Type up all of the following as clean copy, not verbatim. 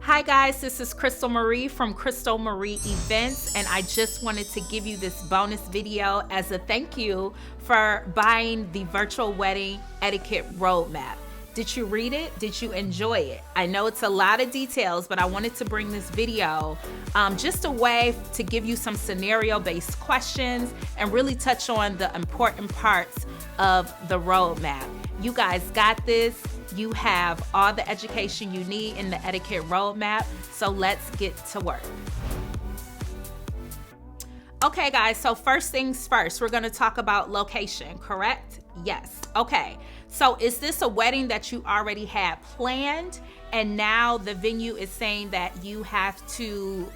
Hi guys, this is Crystal Marie from Crystal Marie Events, and I just wanted to give you this bonus video as a thank you for buying the virtual wedding etiquette roadmap. Did you read it? Did you enjoy it? I know it's a lot of details, but I wanted to bring this video just a way to give you some scenario-based questions and really touch on the important parts of the roadmap. You guys got this. You have all the education you need in the etiquette roadmap, so let's get to work. Okay guys, so first things first, we're gonna talk about location, correct? Yes, okay. So is this a wedding that you already had planned and now the venue is saying that you have to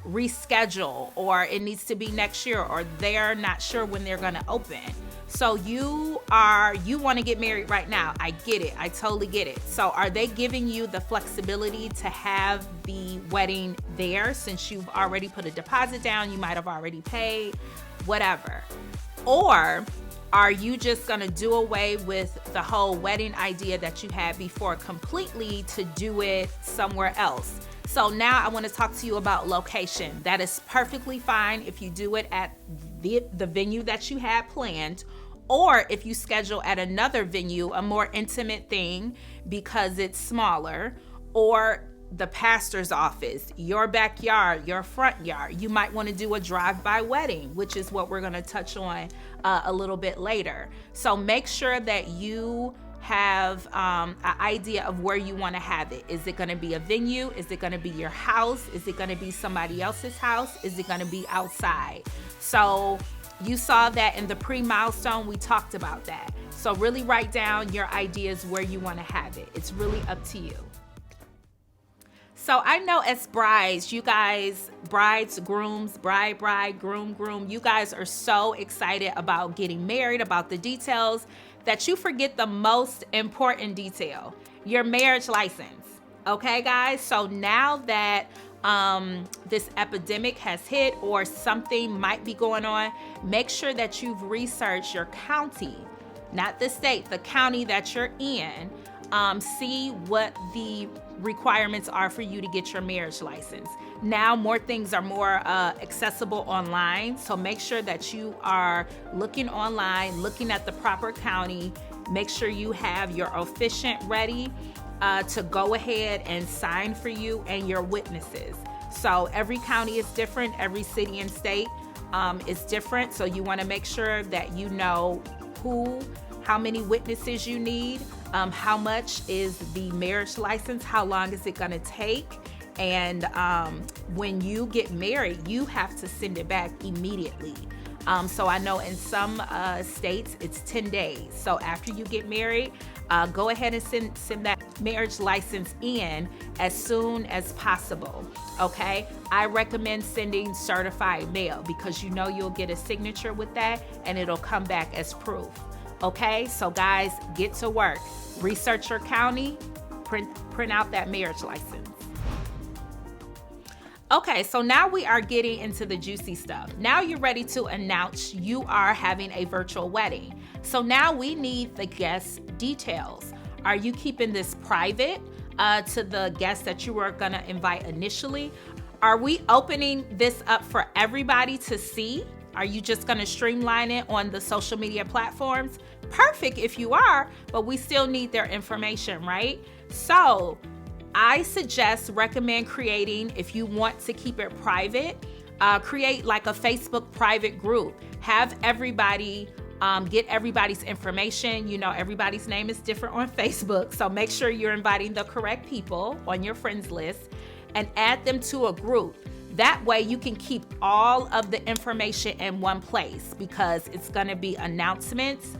reschedule, or it needs to be next year, or they're not sure when they're gonna open? So you want to get married right now. I get it. I totally get it. So are they giving you the flexibility to have the wedding there since you've already put a deposit down, you might have already paid, whatever? Or are you just going to do away with the whole wedding idea that you had before completely to do it somewhere else? So now I want to talk to you about location. That is perfectly fine if you do it at the venue that you had planned, or if you schedule at another venue, a more intimate thing because it's smaller, or the pastor's office, your backyard, your front yard. You might want to do a drive-by wedding, which is what we're going to touch on a little bit later. So make sure that you have an idea of where you want to have it. Is it going to be a venue? Is it going to be your house? Is it going to be somebody else's house? Is it going to be outside? So you saw that in the pre-milestone, we talked about that. So really write down your ideas where you want to have it. It's really up to you. So I know as brides, you guys, brides, grooms, bride, groom, you guys are so excited about getting married, about the details, that you forget the most important detail, your marriage license. Okay, guys? So now that this epidemic has hit or something might be going on, make sure that you've researched your county, not the state, the county that you're in. See what the requirements are for you to get your marriage license. Now more things are more accessible online, so make sure that you are looking online, looking at the proper county. Make sure you have your officiant ready to go ahead and sign for you and your witnesses. So every county is different, every city and state is different, so you want to make sure that you know how many witnesses you need, how much is the marriage license, how long is it going to take, and when you get married, you have to send it back immediately. So I know in some states it's 10 days. So after you get married, go ahead and send that marriage license in as soon as possible, okay? I recommend sending certified mail because you know you'll get a signature with that and it'll come back as proof, okay? So guys, get to work. Research your county, print out that marriage license. Okay, so now we are getting into the juicy stuff. Now you're ready to announce you are having a virtual wedding. So now we need the guest details. Are you keeping this private to the guests that you were gonna invite initially? Are we opening this up for everybody to see? Are you just gonna streamline it on the social media platforms? Perfect if you are, but we still need their information, right? So I recommend creating, if you want to keep it private, create like a Facebook private group. Have everybody, get everybody's information. You know, everybody's name is different on Facebook, so make sure you're inviting the correct people on your friends list and add them to a group. That way you can keep all of the information in one place because it's gonna be announcements.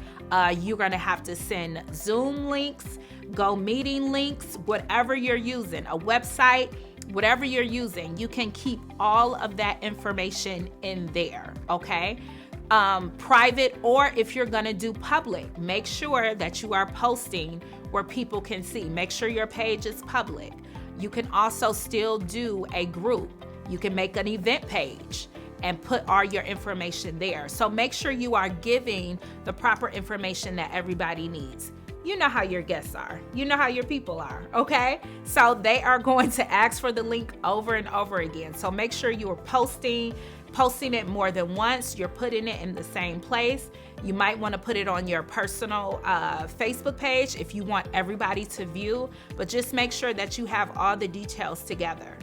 You're gonna have to send Zoom links, Go meeting links, whatever you're using, a website, whatever you're using, you can keep all of that information in there, okay? Private, or if you're gonna do public, make sure that you are posting where people can see. Make sure your page is public. You can also still do a group. You can make an event page and put all your information there. So make sure you are giving the proper information that everybody needs. you know how your guests are. You know how your people are, okay? So they are going to ask for the link over and over again. So make sure you are posting it more than once. You're putting it in the same place. You might want to put it on your personal Facebook page if you want everybody to view, but just make sure that you have all the details together.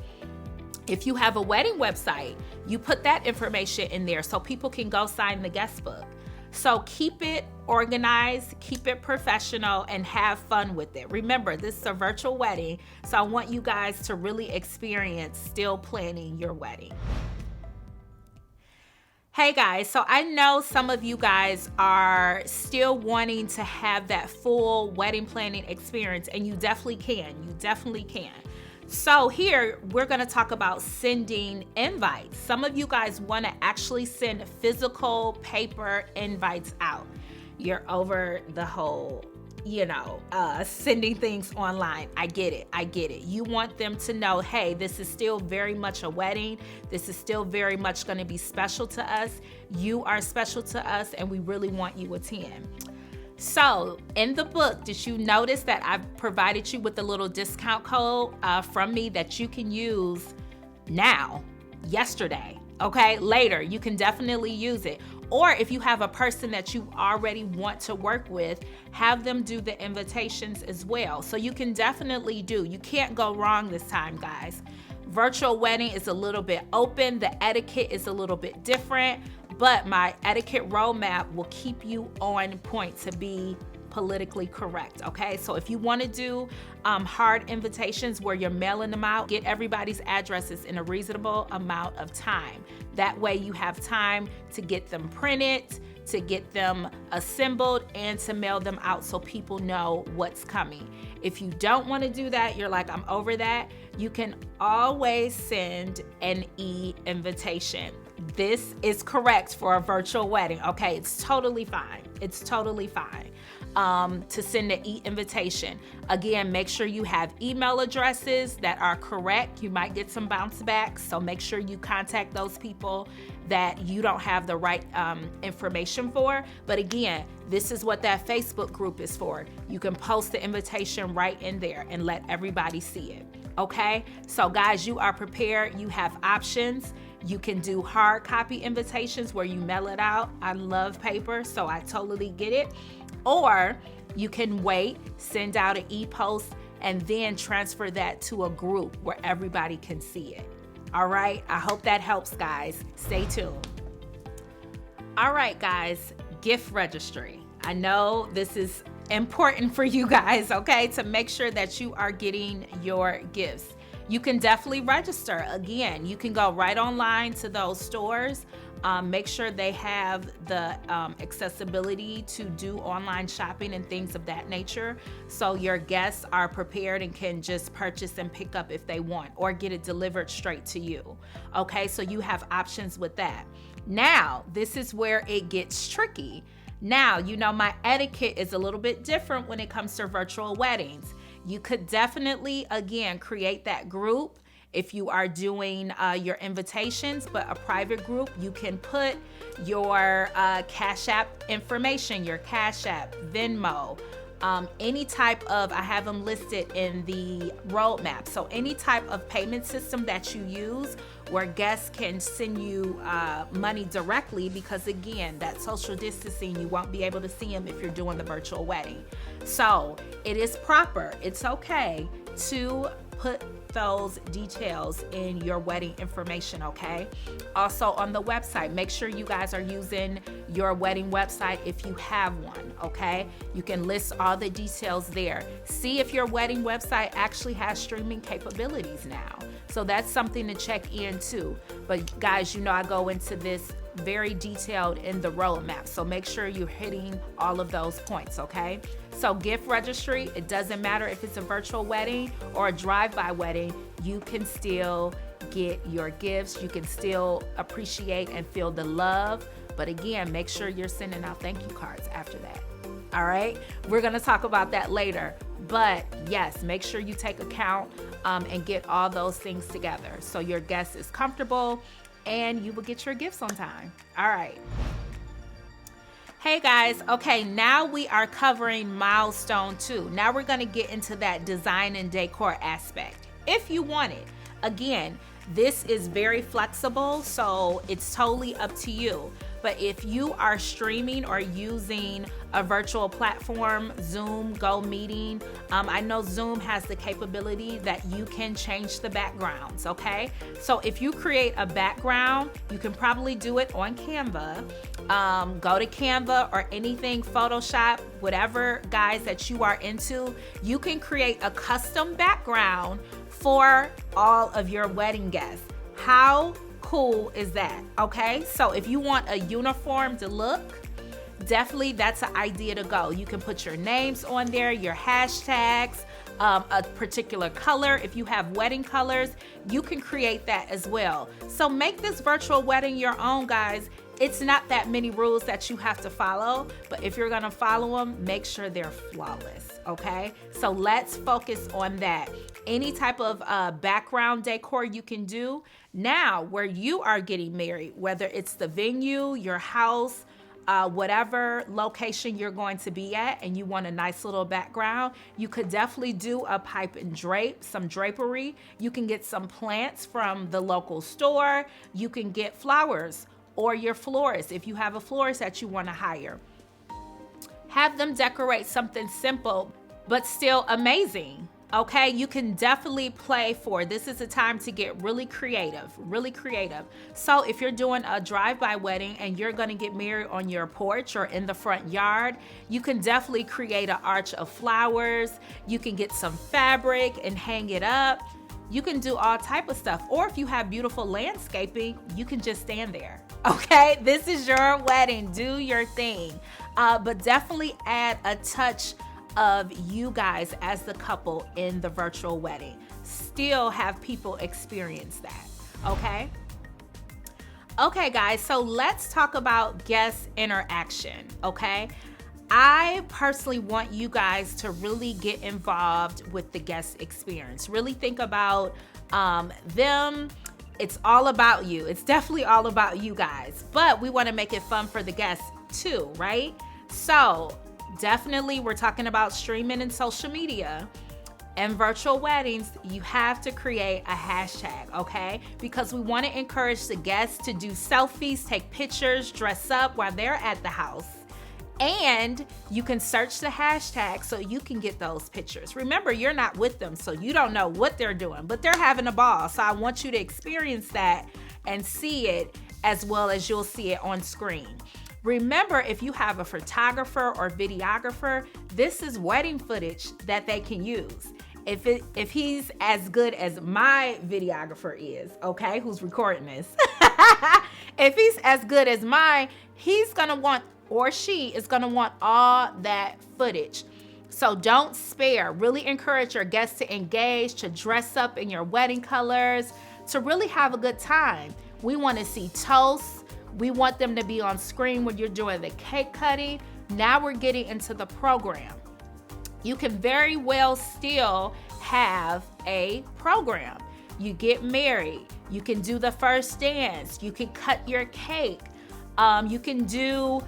If you have a wedding website, you put that information in there so people can go sign the guest book. So keep it organized, keep it professional, and have fun with it. Remember, this is a virtual wedding, so I want you guys to really experience still planning your wedding. Hey guys, so I know some of you guys are still wanting to have that full wedding planning experience, and you definitely can. You definitely can. So here we're going to talk about sending invites. Some of you guys want to actually send physical paper invites out. You're over the whole, sending things online. I get it. You want them to know, hey, this is still very much a wedding. This is still very much going to be special to us. You are special to us, and we really want you to attend. So in the book, did you notice that I've provided you with a little discount code from me that you can use now, yesterday, okay? Later, you can definitely use it. Or if you have a person that you already want to work with, have them do the invitations as well. So you can definitely do. You can't go wrong this time, guys. Virtual wedding is a little bit open. The etiquette is a little bit different. But my etiquette roadmap will keep you on point to be politically correct, okay? So if you want to do hard invitations where you're mailing them out, get everybody's addresses in a reasonable amount of time. That way you have time to get them printed, to get them assembled, and to mail them out so people know what's coming. If you don't want to do that, you're like, I'm over that, you can always send an e-invitation. This is correct for a virtual wedding, okay? It's totally fine. It's totally fine to send an e-invitation. Again, make sure you have email addresses that are correct. You might get some bounce backs, so make sure you contact those people that you don't have the right information for. But again, this is what that Facebook group is for. You can post the invitation right in there and let everybody see it, okay? So guys, you are prepared. You have options. You can do hard copy invitations where you mail it out. I love paper, so I totally get it. Or you can wait, send out an e-post, and then transfer that to a group where everybody can see it. All right, I hope that helps, guys. Stay tuned. All right, guys, gift registry. I know this is important for you guys, okay, to make sure that you are getting your gifts. You can definitely register. Again, you can go right online to those stores. Make sure they have the accessibility to do online shopping and things of that nature, so your guests are prepared and can just purchase and pick up if they want, or get it delivered straight to you. Okay, so you have options with that. Now, this is where it gets tricky. Now, my etiquette is a little bit different when it comes to virtual weddings. You could definitely, again, create that group if you are doing your invitations, but a private group, you can put your Cash App information, your Cash App, Venmo, any type of, I have them listed in the roadmap. So any type of payment system that you use where guests can send you money directly, because again, that social distancing, you won't be able to see them if you're doing the virtual wedding. So it is proper, it's okay to put those details in your wedding information, okay? Also on the website, make sure you guys are using your wedding website if you have one, okay? You can list all the details there. See if your wedding website actually has streaming capabilities now. So that's something to check in too. But guys, I go into this very detailed in the roadmap. So make sure you're hitting all of those points, okay? So gift registry, it doesn't matter if it's a virtual wedding or a drive-by wedding, you can still get your gifts. You can still appreciate and feel the love. But again, make sure you're sending out thank you cards after that. All right, we're gonna talk about that later. But yes, make sure you take account and get all those things together so your guest is comfortable and you will get your gifts on time. All right. Hey guys, okay, now we are covering milestone 2. Now we're gonna get into that design and decor aspect. If you want it, again, this is very flexible, so it's totally up to you. But if you are streaming or using a virtual platform, Zoom, Go Meeting, I know Zoom has the capability that you can change the backgrounds, okay? So if you create a background, you can probably do it on Canva. Go to Canva or anything, Photoshop, whatever guys that you are into, you can create a custom background for all of your wedding guests. How cool is that? Okay, so if you want a uniformed look, definitely that's an idea to go. You can put your names on there, your hashtags, a particular color. If you have wedding colors, you can create that as well. So make this virtual wedding your own, guys. It's not that many rules that you have to follow, but if you're gonna follow them, make sure they're flawless, okay? So let's focus on that. Any type of background decor you can do. Now, where you are getting married, whether it's the venue, your house, whatever location you're going to be at, and you want a nice little background, you could definitely do a pipe and drape, some drapery. You can get some plants from the local store. You can get flowers, or your florist, if you have a florist that you want to hire. Have them decorate something simple, but still amazing. Okay, you can definitely play for. This is a time to get really creative, really creative. So if you're doing a drive-by wedding and you're gonna get married on your porch or in the front yard, you can definitely create an arch of flowers. You can get some fabric and hang it up. You can do all type of stuff. Or if you have beautiful landscaping, you can just stand there. Okay, this is your wedding, do your thing. But definitely add a touch of you guys as the couple in the virtual wedding. Still have people experience that, okay? Okay guys, so let's talk about guest interaction, okay? I personally want you guys to really get involved with the guest experience. Really think about them. It's all about you. It's definitely all about you guys, but we want to make it fun for the guests too, right? So definitely we're talking about streaming and social media and virtual weddings. You have to create a hashtag, okay? Because we want to encourage the guests to do selfies, take pictures, dress up while they're at the house. And you can search the hashtag so you can get those pictures. Remember, you're not with them, so you don't know what they're doing, but they're having a ball. So I want you to experience that and see it as well as you'll see it on screen. Remember, if you have a photographer or videographer, this is wedding footage that they can use. If he's as good as my videographer is, okay, who's recording this, if he's as good as mine, he's gonna want, or she is gonna want all that footage. So don't spare. Really encourage your guests to engage, to dress up in your wedding colors, to really have a good time. We wanna see toasts. We want them to be on screen when you're doing the cake cutting. Now we're getting into the program. You can very well still have a program. You get married, you can do the first dance, you can cut your cake, you can do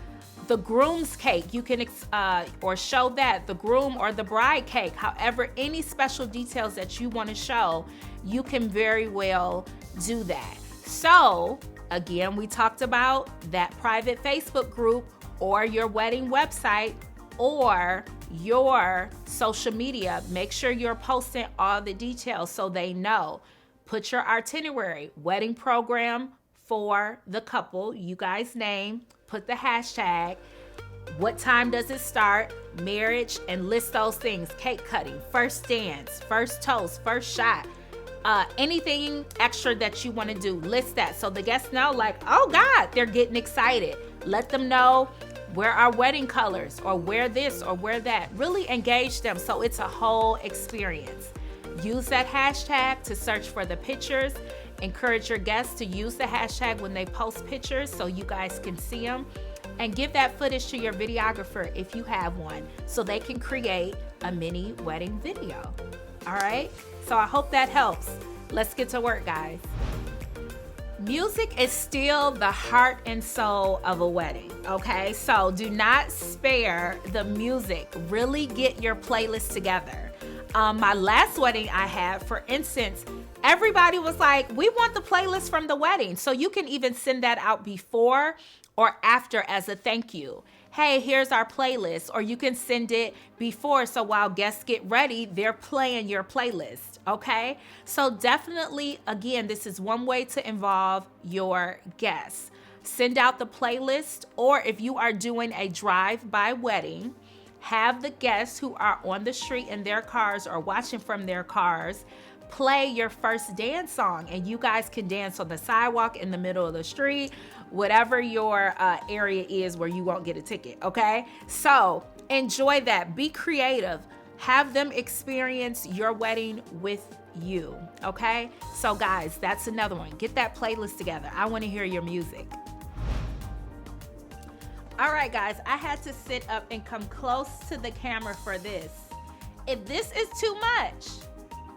the groom's cake, you can or show that, the groom or the bride cake. However, any special details that you want to show, you can very well do that. So again, we talked about that private Facebook group or your wedding website or your social media. Make sure you're posting all the details so they know. Put your itinerary, wedding program for the couple, you guys name, put the hashtag, what time does it start, marriage, and list those things, cake cutting, first dance, first toast, first shot, anything extra that you want to do, list that so the guests know, like, oh God, they're getting excited. Let them know where our wedding colors, or wear this or wear that. Really engage them so it's a whole experience. Use that hashtag to search for the pictures. Encourage your guests to use the hashtag when they post pictures so you guys can see them. And give that footage to your videographer if you have one so they can create a mini wedding video. All right? So I hope that helps. Let's get to work, guys. Music is still the heart and soul of a wedding, okay? So do not spare the music. Really get your playlist together. My last wedding I had, for instance, everybody was like, we want the playlist from the wedding. So you can even send that out before or after as a thank you. Hey, here's our playlist. Or you can send it before, so while guests get ready, they're playing your playlist, okay? So definitely, again, this is one way to involve your guests. Send out the playlist, or if you are doing a drive-by wedding, have the guests who are on the street in their cars or watching from their cars play your first dance song, and you guys can dance on the sidewalk, in the middle of the street, whatever your area is where you won't get a ticket, okay? So enjoy that. Be creative. Have them experience your wedding with you, okay? So guys, that's another one. Get that playlist together. I want to hear your music. All right, guys, I had to sit up and come close to the camera for this. If this is too much,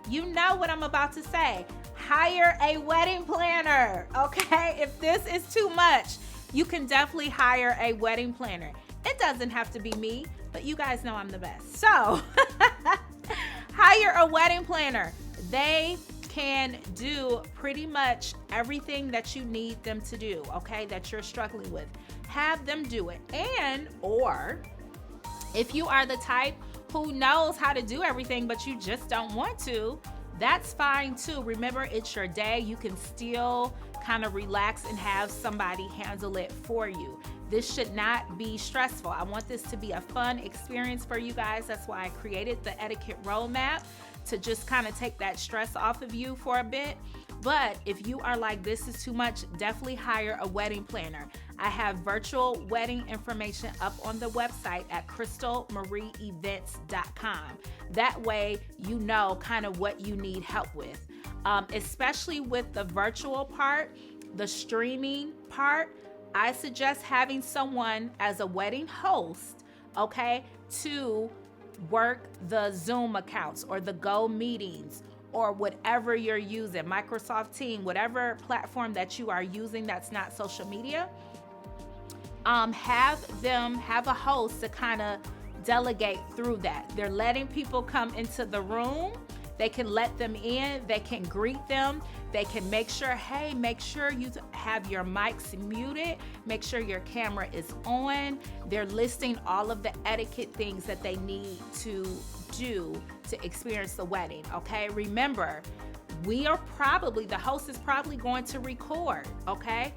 you know what I'm about to say. Hire a wedding planner, okay? If this is too much, you can definitely hire a wedding planner. It doesn't have to be me, but you guys know I'm the best. So hire a wedding planner. They can do pretty much everything that you need them to do, okay, that you're struggling with. Have them do it. And, or if you are the type who knows how to do everything, but you just don't want to, that's fine too. Remember, it's your day. You can still kind of relax and have somebody handle it for you. This should not be stressful. I want this to be a fun experience for you guys. That's why I created the etiquette roadmap, to just kind of take that stress off of you for a bit. But if you are like, this is too much, definitely hire a wedding planner. I have virtual wedding information up on the website at crystalmarieevents.com. That way you know kind of what you need help with. Especially with the virtual part, the streaming part, I suggest having someone as a wedding host, okay, to work the Zoom accounts or the Go meetings or whatever you're using, Microsoft Teams, whatever platform that you are using that's not social media. Have them have a host to kind of delegate through that. They're letting people come into the room. They can let them in. They can greet them. They can make sure, hey, make sure you have your mics muted. Make sure your camera is on. They're listing all of the etiquette things that they need to do to experience the wedding, okay? Remember, the host is probably going to record, okay?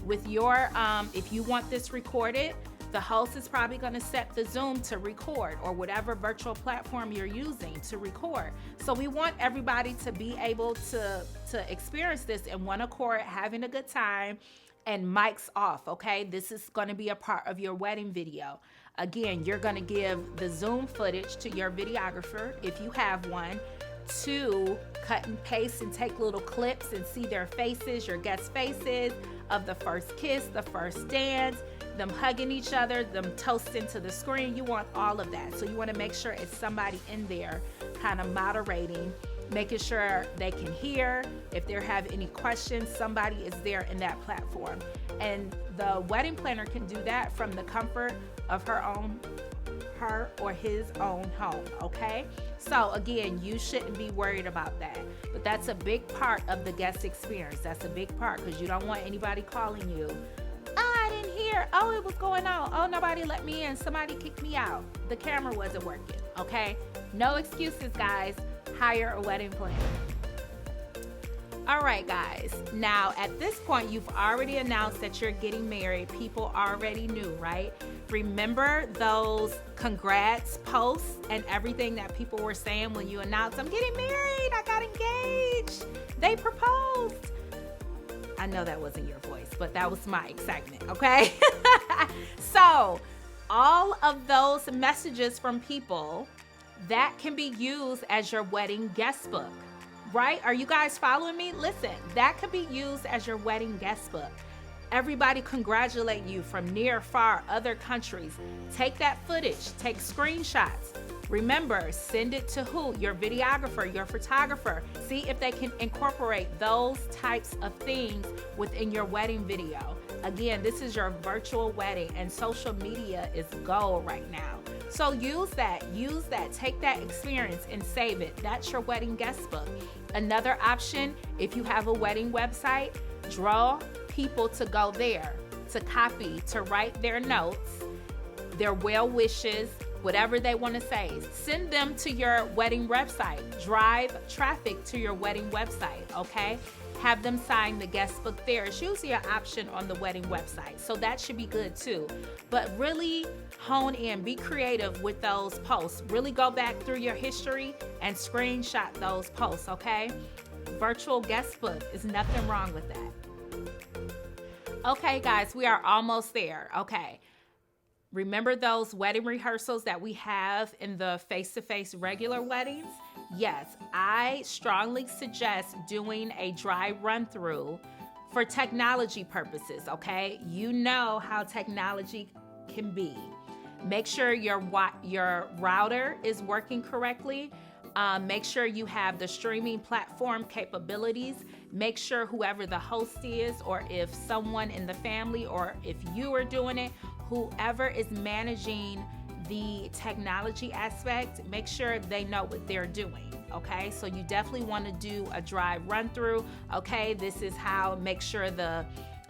With your, if you want this recorded, the host is probably going to set the Zoom to record, or whatever virtual platform you're using to record. So we want everybody to be able to experience this in one accord, having a good time, and mics off, okay? This is going to be a part of your wedding video. Again, you're going to give the Zoom footage to your videographer, if you have one, to cut and paste and take little clips and see their faces, your guests' faces, of the first kiss, the first dance, them hugging each other, them toasting to the screen. You want all of that. So you want to make sure it's somebody in there kind of moderating, making sure they can hear. If they have any questions, somebody is there in that platform. And the wedding planner can do that from the comfort of her or his own home, okay? So again, you shouldn't be worried about that. But that's a big part of the guest experience. That's a big part, because you don't want anybody calling you, oh, I didn't hear, oh, it was going on, oh, nobody let me in, somebody kicked me out, the camera wasn't working, okay? No excuses, guys. Hire a wedding planner. All right, guys. Now, at this point, you've already announced that you're getting married. People already knew, right? Remember those congrats posts and everything that people were saying when you announced, I'm getting married, I got engaged, they proposed. I know that wasn't your voice, but that was my excitement, okay? So, all of those messages from people, that can be used as your wedding guest book. Right? Are you guys following me? Listen, that could be used as your wedding guest book. Everybody congratulate you from near, far, other countries. Take that footage, take screenshots, Remember, send it to who? Your videographer, your photographer. See if they can incorporate those types of things within your wedding video. Again, this is your virtual wedding, and social media is gold right now. So use that, take that experience and save it. That's your wedding guest book. Another option, if you have a wedding website, draw people to go there, to copy, to write their notes, their well wishes, whatever they want to say. Send them to your wedding website. Drive traffic to your wedding website, okay? Have them sign the guest book there. It's usually an option on the wedding website, so that should be good too. But really hone in, be creative with those posts. Really go back through your history and screenshot those posts, okay? Virtual guest book, is nothing wrong with that. Okay, guys, we are almost there, okay? Remember those wedding rehearsals that we have in the face-to-face regular weddings? Yes, I strongly suggest doing a dry run-through for technology purposes, okay? You know how technology can be. Make sure your router is working correctly. Make sure you have the streaming platform capabilities. Make sure whoever the host is, or if someone in the family, or if you are doing it, whoever is managing the technology aspect, make sure they know what they're doing, okay? So you definitely want to do a dry run through, okay? This is how, make sure the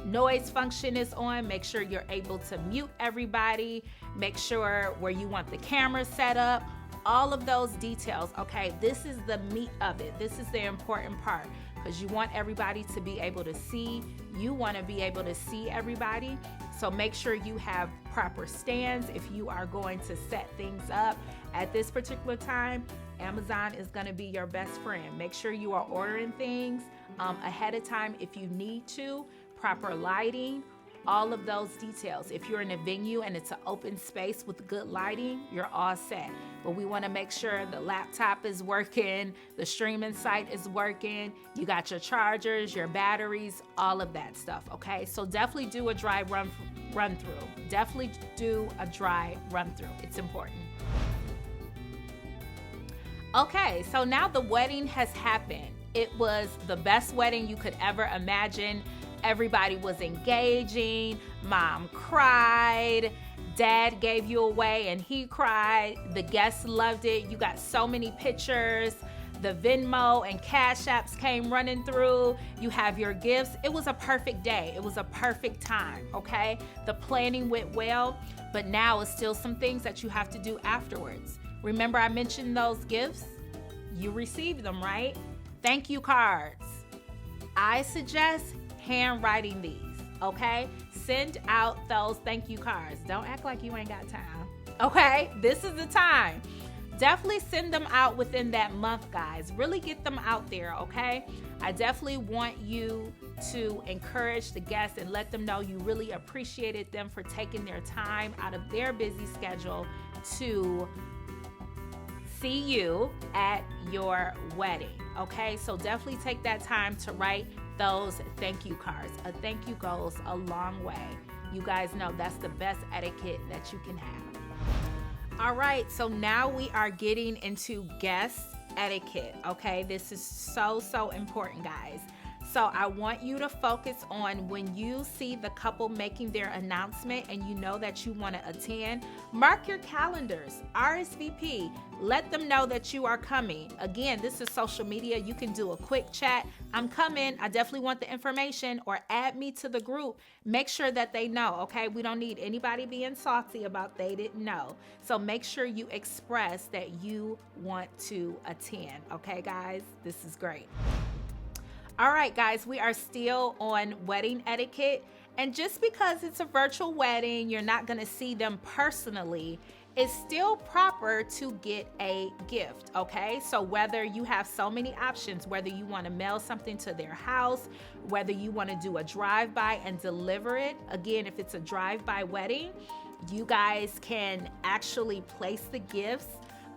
noise function is on, make sure you're able to mute everybody, make sure where you want the camera set up, all of those details, okay? This is the meat of it. This is the important part, because you want everybody to be able to see. You want to be able to see everybody. So make sure you have proper stands if you are going to set things up. At this particular time, Amazon is going to be your best friend. Make sure you are ordering things ahead of time if you need to. Proper lighting, all of those details. If you're in a venue and it's an open space with good lighting, you're all set. But we want to make sure the laptop is working, the streaming site is working, you got your chargers, your batteries, all of that stuff, okay? So definitely do a dry run through. Definitely do a dry run through. It's important. Okay, so now the wedding has happened. It was the best wedding you could ever imagine. Everybody was engaging. Mom cried. Dad gave you away and he cried. The guests loved it. You got so many pictures. The Venmo and Cash Apps came running through. You have your gifts. It was a perfect day. It was a perfect time, okay? The planning went well, but now it's still some things that you have to do afterwards. Remember I mentioned those gifts? You received them, right? Thank you cards. I suggest handwriting these, okay? Send out those thank you cards. Don't act like you ain't got time, okay? This is the time. Definitely send them out within that month, guys. Really get them out there, okay? I definitely want you to encourage the guests and let them know you really appreciated them for taking their time out of their busy schedule to see you at your wedding, okay? So definitely take that time to write those thank you cards. A thank you goes a long way. You guys know that's the best etiquette that you can have. All right, so now we are getting into guest etiquette, okay? This is so important, guys. So I want you to focus on when you see the couple making their announcement and you know that you want to attend, mark your calendars, RSVP, let them know that you are coming. Again, this is social media. You can do a quick chat. I'm coming. I definitely want the information, or add me to the group. Make sure that they know, okay? We don't need anybody being salty about they didn't know. So make sure you express that you want to attend, okay, guys? This is great. All right, guys, we are still on wedding etiquette. And just because it's a virtual wedding, you're not going to see them personally, it's still proper to get a gift, okay? So whether you have so many options, whether you want to mail something to their house, whether you want to do a drive-by and deliver it. Again, if it's a drive-by wedding, you guys can actually place the gifts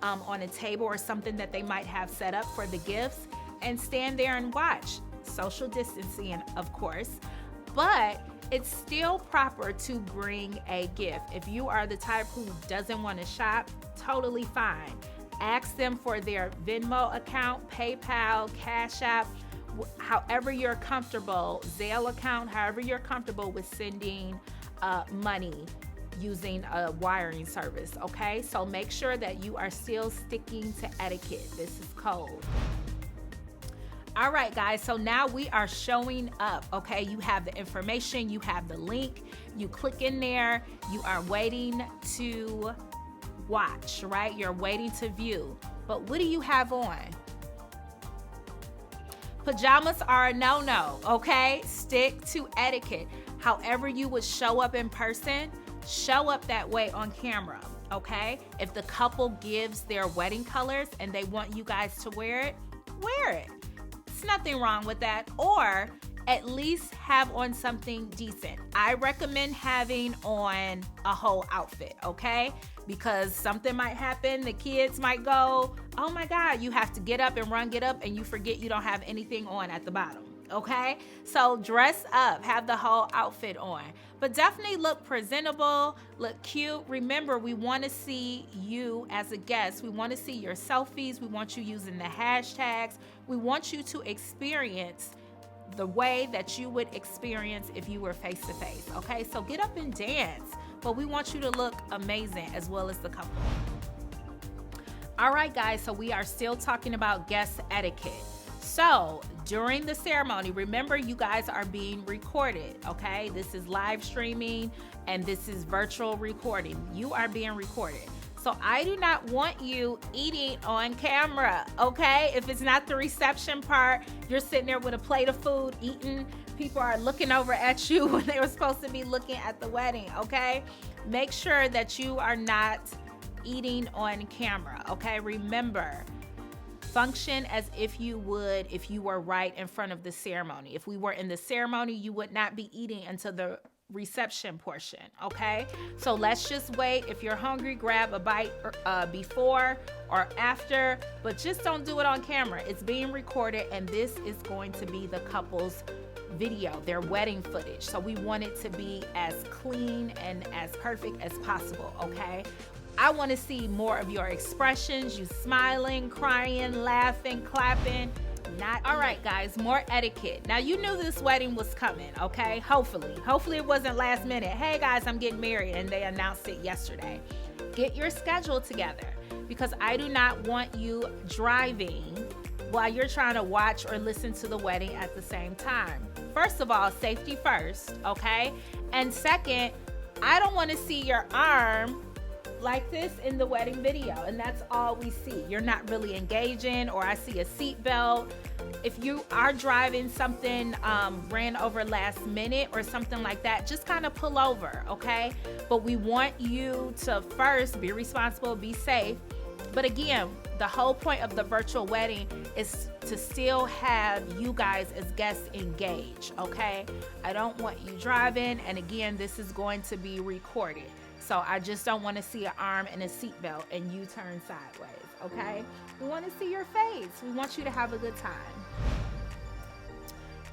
on a table or something that they might have set up for the gifts and stand there and watch. Social distancing, of course. but it's still proper to bring a gift. If you are the type who doesn't want to shop, totally fine. Ask them for their Venmo account, PayPal, Cash App, however you're comfortable, Zelle account, however you're comfortable with sending money using a wiring service, okay? So make sure that you are still sticking to etiquette. This is code. All right, guys, so now we are showing up, okay? You have the information, you have the link, you click in there, you are waiting to watch, right? You're waiting to view. But what do you have on? Pajamas are a no-no, okay? Stick to etiquette. However you would show up in person, show up that way on camera, okay? If the couple gives their wedding colors and they want you guys to wear it, wear it. There's nothing wrong with that. Or at least have on something decent. I recommend having on a whole outfit, okay? Because something might happen, the kids might go, oh my God, you have to get up, and you forget you don't have anything on at the bottom, okay? So dress up, have the whole outfit on, but definitely look presentable, look cute. Remember, we want to see you as a guest. We want to see your selfies. We want you using the hashtags. We want you to experience the way that you would experience if you were face to face, okay? So get up and dance, but we want you to look amazing as well as the couple. All right, guys, so we are still talking about guest etiquette. So during the ceremony, remember, you guys are being recorded, okay? This is live streaming and this is virtual recording. You are being recorded. So I do not want you eating on camera, okay? If it's not the reception part, you're sitting there with a plate of food, eating. People are looking over at you when they were supposed to be looking at the wedding, okay? Make sure that you are not eating on camera, okay? Remember, function as if you would if you were right in front of the ceremony. If we were in the ceremony, you would not be eating until the reception portion, okay? So let's just wait. If you're hungry, grab a bite before or after, but just don't do it on camera. It's being recorded, and this is going to be the couple's video, their wedding footage. So we want it to be as clean and as perfect as possible, okay? I want to see more of your expressions, you smiling, crying, laughing, clapping. All right, guys, more etiquette. Now, you knew this wedding was coming, okay? Hopefully it wasn't last minute. Hey guys, I'm getting married, and they announced it yesterday. Get your schedule together, because I do not want you driving while you're trying to watch or listen to the wedding at the same time. First of all, safety first, okay? And second, I don't want to see your arm like this in the wedding video, and that's all we see. You're not really engaging, or I see a seatbelt. If you are driving something ran over last minute or something like that, just kind of pull over, okay? But we want you to first be responsible, be safe. But again, the whole point of the virtual wedding is to still have you guys as guests engaged, okay? I don't want you driving, and again, this is going to be recorded. So I just don't want to see an arm and a seatbelt and you turn sideways, okay? We want to see your face. We want you to have a good time.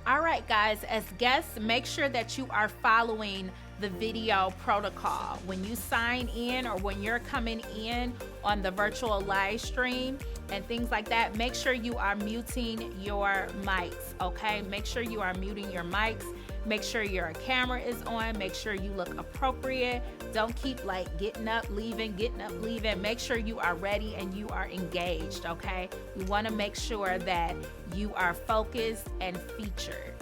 All right, guys, as guests, make sure that you are following the video protocol. When you sign in or when you're coming in on the virtual live stream and things like that, make sure you are muting your mics, okay? Make sure you are muting your mics. Make sure your camera is on. Make sure you look appropriate. Don't keep like getting up, leaving. Make sure you are ready and you are engaged, okay? We want to make sure that you are focused and featured.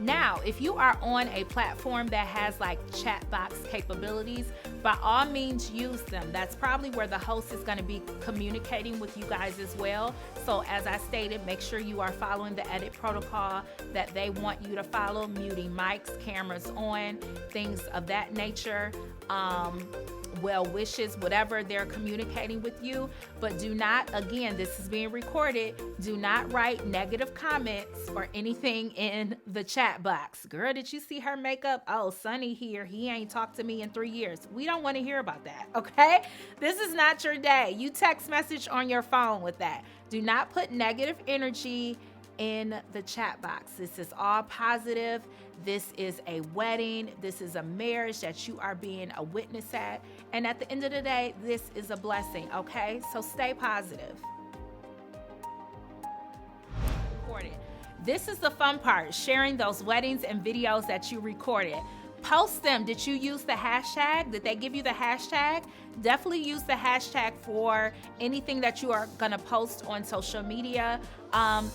Now, if you are on a platform that has like chat box capabilities, by all means use them. That's probably where the host is going to be communicating with you guys as well. So as I stated, make sure you are following the edit protocol that they want you to follow, muting mics, cameras on, things of that nature. Well wishes, whatever they're communicating with you. But do not, again, this is being recorded, do not write negative comments or anything in the chat box. Girl, did you see her makeup? Oh, Sonny here, he ain't talked to me in 3 years. We don't want to hear about that, okay? This is not your day. You text message on your phone with that. Do not put negative energy in the chat box. This is all positive. This is a wedding. This is a marriage that you are being a witness at. And at the end of the day, this is a blessing, okay? So stay positive. This is the fun part, sharing those weddings and videos that you recorded. Post them. Did you use the hashtag? Did they give you the hashtag? Definitely use the hashtag for anything that you are going to post on social media.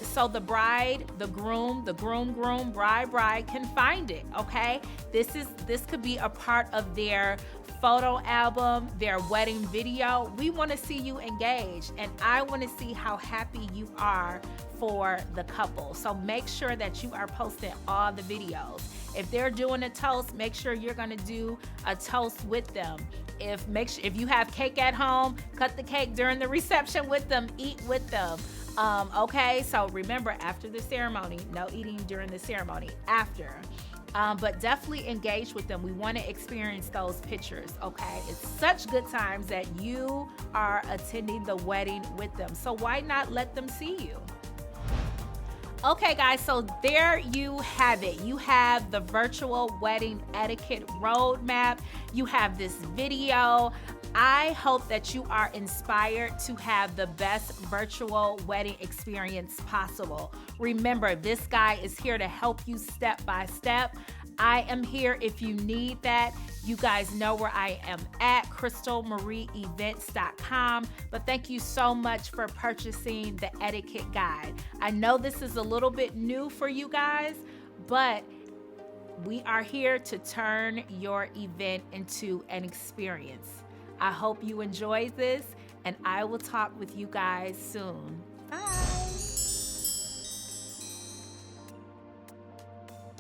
So the bride, the groom, bride can find it, okay? This could be a part of their photo album, their wedding video. We want to see you engaged, and I want to see how happy you are for the couple. So make sure that you are posting all the videos. If they're doing a toast, make sure you're going to do a toast with them. If you have cake at home, cut the cake during the reception with them, eat with them. Okay, so remember, after the ceremony, no eating during the ceremony, after. But definitely engage with them. We want to experience those pictures, okay? It's such good times that you are attending the wedding with them. So why not let them see you? Okay, guys, so there you have it. You have the virtual wedding etiquette roadmap. You have this video. I hope that you are inspired to have the best virtual wedding experience possible. Remember, this guy is here to help you step by step. I am here if you need that. You guys know where I am at, crystalmarieevents.com. But thank you so much for purchasing the etiquette guide. I know this is a little bit new for you guys, but we are here to turn your event into an experience. I hope you enjoy this, and I will talk with you guys soon.